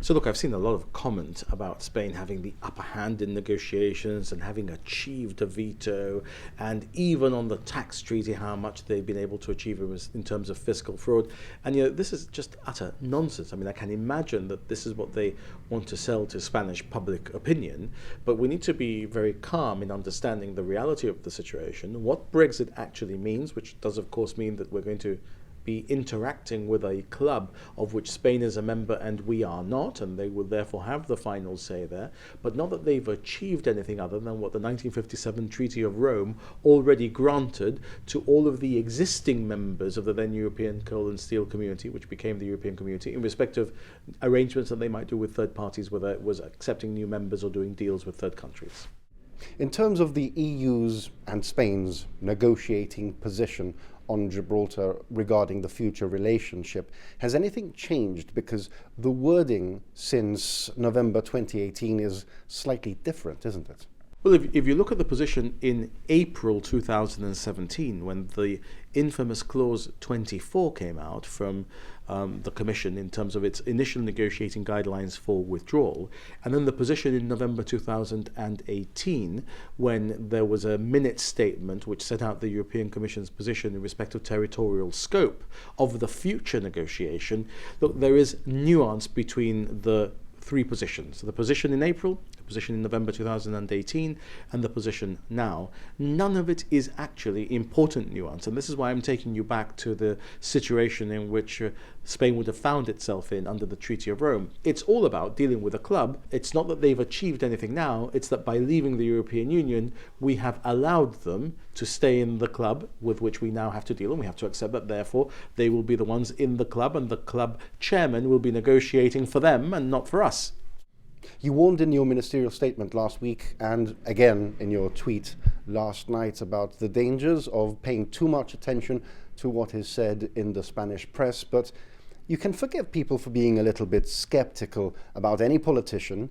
So look, I've seen a lot of comment about Spain having the upper hand in negotiations and having achieved a veto, and even on the tax treaty, how much they've been able to achieve in terms of fiscal fraud. And this is just utter nonsense. I mean, I can imagine that this is what they want to sell to Spanish public opinion, but we need to be very calm in understanding the reality of the situation, what Brexit actually means, which does of course mean that we're going to be interacting with a club of which Spain is a member and we are not, and they will therefore have the final say there, but not that they've achieved anything other than what the 1957 Treaty of Rome already granted to all of the existing members of the then European Coal and Steel Community, which became the European Community, in respect of arrangements that they might do with third parties, whether it was accepting new members or doing deals with third countries. In terms of the EU's and Spain's negotiating position on Gibraltar regarding the future relationship, has anything changed? Because the wording since November 2018 is slightly different, isn't it? Well, if you look at the position in April 2017, when the infamous Clause 24 came out from the Commission in terms of its initial negotiating guidelines for withdrawal, and then the position in November 2018, when there was a minute statement which set out the European Commission's position in respect of territorial scope of the future negotiation, look, there is nuance between the three positions. So the position in April, the position in November 2018, and the position now. None of it is actually important nuance, and this is why I'm taking you back to the situation in which Spain would have found itself in under the Treaty of Rome. It's all about dealing with a club. It's not that they've achieved anything now, it's that by leaving the European Union, we have allowed them to stay in the club with which we now have to deal, and we have to accept that therefore they will be the ones in the club, and the club chairman will be negotiating for them and not for us. You warned in your ministerial statement last week and again in your tweet last night about the dangers of paying too much attention to what is said in the Spanish press, but you can forgive people for being a little bit skeptical about any politician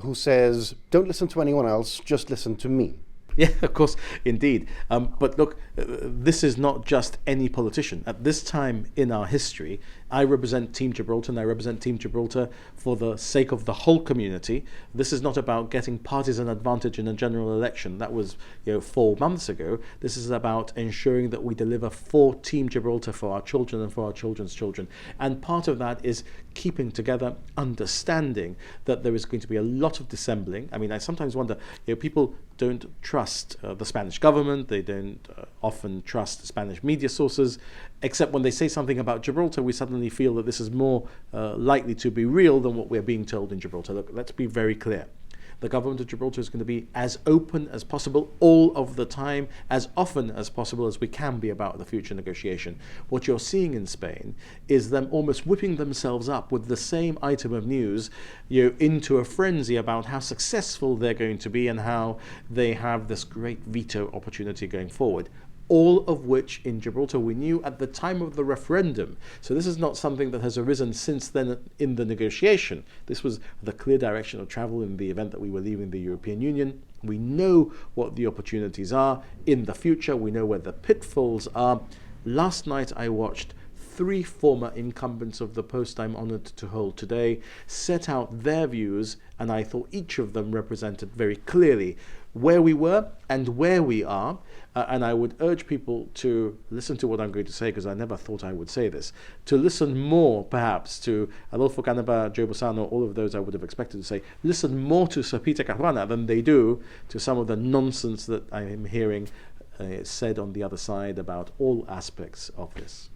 who says, don't listen to anyone else, just listen to me. Yeah, of course, indeed. But look, this is not just any politician. At this time in our history, I represent Team Gibraltar, and I represent Team Gibraltar for the sake of the whole community. This is not about getting partisan advantage in a general election. That was 4 months ago. This is about ensuring that we deliver for Team Gibraltar, for our children and for our children's children. And part of that is keeping together, understanding that there is going to be a lot of dissembling. I mean, I sometimes wonder, people don't trust the Spanish government, they don't often trust Spanish media sources, except when they say something about Gibraltar, we suddenly feel that this is more likely to be real than what we're being told in Gibraltar. Look, let's be very clear. The government of Gibraltar is going to be as open as possible all of the time, as often as possible as we can be about the future negotiation. What you're seeing in Spain is them almost whipping themselves up with the same item of news into a frenzy about how successful they're going to be and how they have this great veto opportunity going forward. All of which in Gibraltar we knew at the time of the referendum. So this is not something that has arisen since then in the negotiation. This was the clear direction of travel in the event that we were leaving the European Union. We know what the opportunities are in the future. We know where the pitfalls are. Last night I watched 3 former incumbents of the post I'm honored to hold today set out their views, and I thought each of them represented very clearly where we were and where we are. And I would urge people to listen to what I'm going to say, because I never thought I would say this, to listen more perhaps to Adolfo Canova, Joe Bossano, all of those I would have expected to say, listen more to Sir Peter Caruana than they do to some of the nonsense that I am hearing said on the other side about all aspects of this.